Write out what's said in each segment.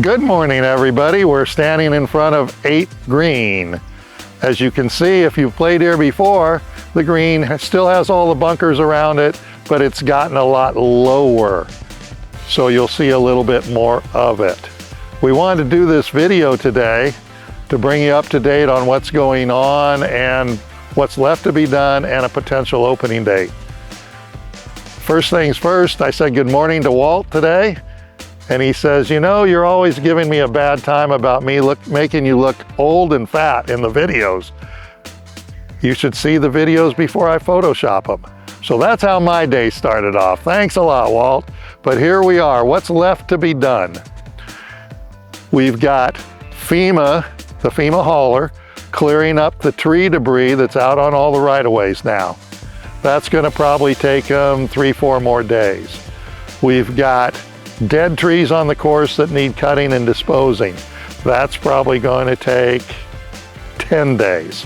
Good morning, everybody. We're standing in front of 8 Green. As you can see, if you've played here before, the green still has all the bunkers around it, but it's gotten a lot lower. So you'll see a little bit more of it. We wanted to do this video today to bring you up to date on what's going on and what's left to be done and a potential opening date. First things first, I said good morning to Walt today. And he says, you know, you're always giving me a bad time about me making you look old and fat in the videos. You should see the videos before I Photoshop them. So that's how my day started off. Thanks a lot, Walt. But here we are. What's left to be done? We've got FEMA, the FEMA hauler, clearing up the tree debris that's out on all the right-of-ways now. That's going to probably take them 3-4 more days. We've got dead trees on the course that need cutting and disposing. That's probably going to take 10 days.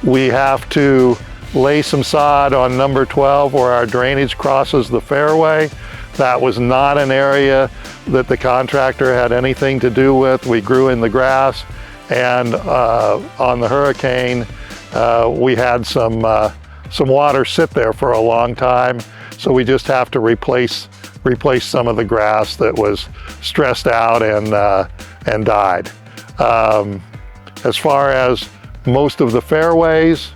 We have to lay some sod on number 12 where our drainage crosses the fairway. That was not an area that the contractor had anything to do with. We grew in the grass, and on the hurricane, we had some water sit there for a long time, so we just have to replace some of the grass that was stressed out and died. As far as most of the fairways,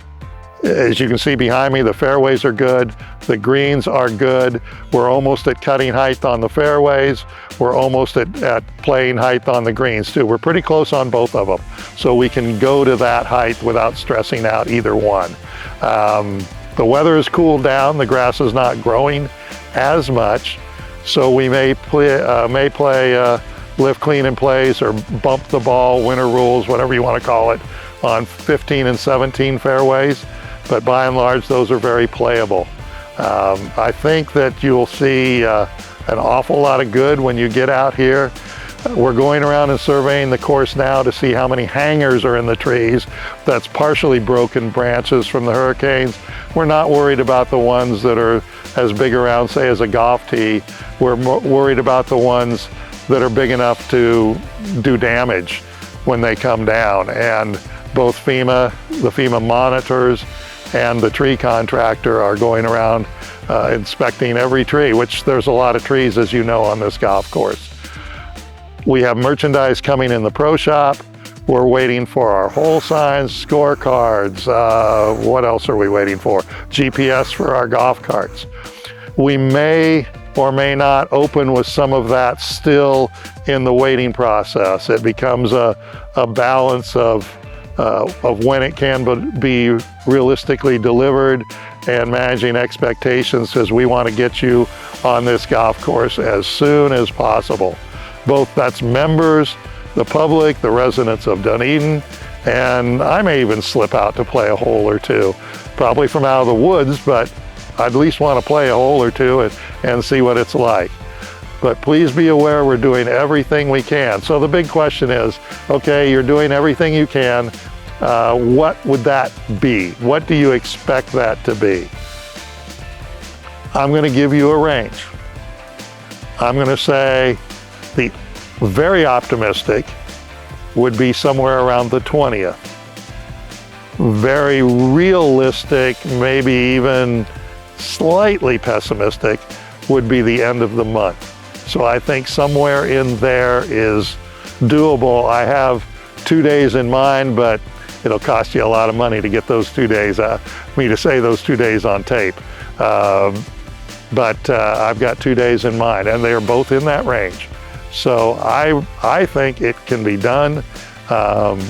as you can see behind me, the fairways are good. The greens are good. We're almost at cutting height on the fairways. We're almost at playing height on the greens too. We're pretty close on both of them. So we can go to that height without stressing out either one. The weather has cooled down. The grass is not growing as much. So we may play lift, clean, and plays, or bump the ball, winter rules, whatever you want to call it, on 15 and 17 fairways. But by and large, those are very playable. I think that you'll see an awful lot of good when you get out here. We're going around and surveying the course now to see how many hangers are in the trees. That's partially broken branches from the hurricanes. We're not worried about the ones that are as big around, say, as a golf tee. We're worried about the ones that are big enough to do damage when they come down. And both FEMA, the FEMA monitors, and the tree contractor are going around inspecting every tree, which there's a lot of trees, as you know, on this golf course. We have merchandise coming in the pro shop. We're waiting for our hole signs, scorecards. What else are we waiting for? GPS for our golf carts. We may or may not open with some of that still in the waiting process. It becomes a balance of when it can be realistically delivered and managing expectations, because we want to get you on this golf course as soon as possible. Both that's members, the public, the residents of Dunedin, and I may even slip out to play a hole or two, probably from out of the woods, but I'd at least want to play a hole or two and see what it's like. But please be aware we're doing everything we can. So the big question is, okay, you're doing everything you can. What would that be? What do you expect that to be? I'm going to give you a range. I'm going to say the very optimistic would be somewhere around the 20th. Very realistic, maybe even slightly pessimistic, would be the end of the month. So I think somewhere in there is doable. I have 2 days in mind, but it'll cost you a lot of money to get those 2 days, me to say those 2 days on tape. But I've got 2 days in mind, and they are both in that range. So I think it can be done.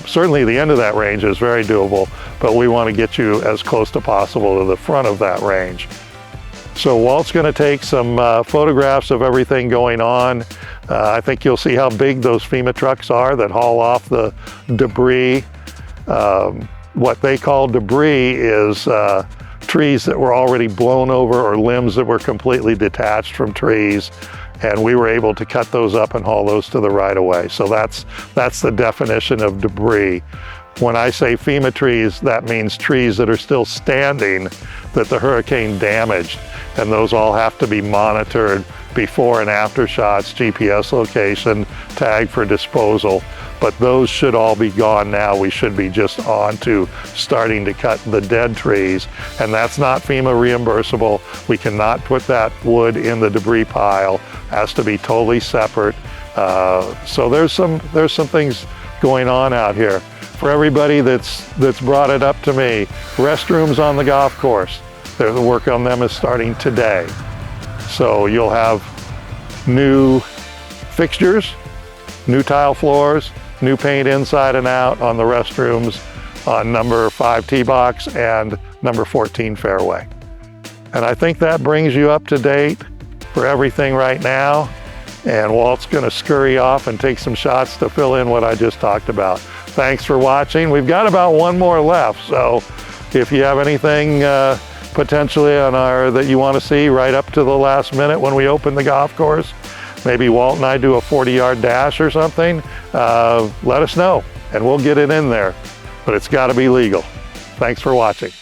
Certainly the end of that range is very doable, but we want to get you as close to possible to the front of that range. So Walt's going to take some photographs of everything going on. I think you'll see how big those FEMA trucks are that haul off the debris. What they call debris is trees that were already blown over or limbs that were completely detached from trees. And we were able to cut those up and haul those to the right-of-way. So that's the definition of debris. When I say FEMA trees, that means trees that are still standing that the hurricane damaged. And those all have to be monitored before and after shots, GPS location, tag for disposal, but those should all be gone now. We should be just on to starting to cut the dead trees, and that's not FEMA reimbursable. We cannot put that wood in the debris pile. It has to be totally separate. So there's some things going on out here. For everybody that's brought it up to me, restrooms on the golf course, the work on them is starting today. So you'll have new fixtures, new tile floors, new paint inside and out on the restrooms on number 5 tee box and number 14 fairway. And I think that brings you up to date for everything right now. And Walt's gonna scurry off and take some shots to fill in what I just talked about. Thanks for watching. We've got about one more left, so if you have anything potentially on that you want to see right up to the last minute when we open the golf course, maybe Walt and I do a 40-yard dash or something, let us know and we'll get it in there. But it's got to be legal. Thanks for watching.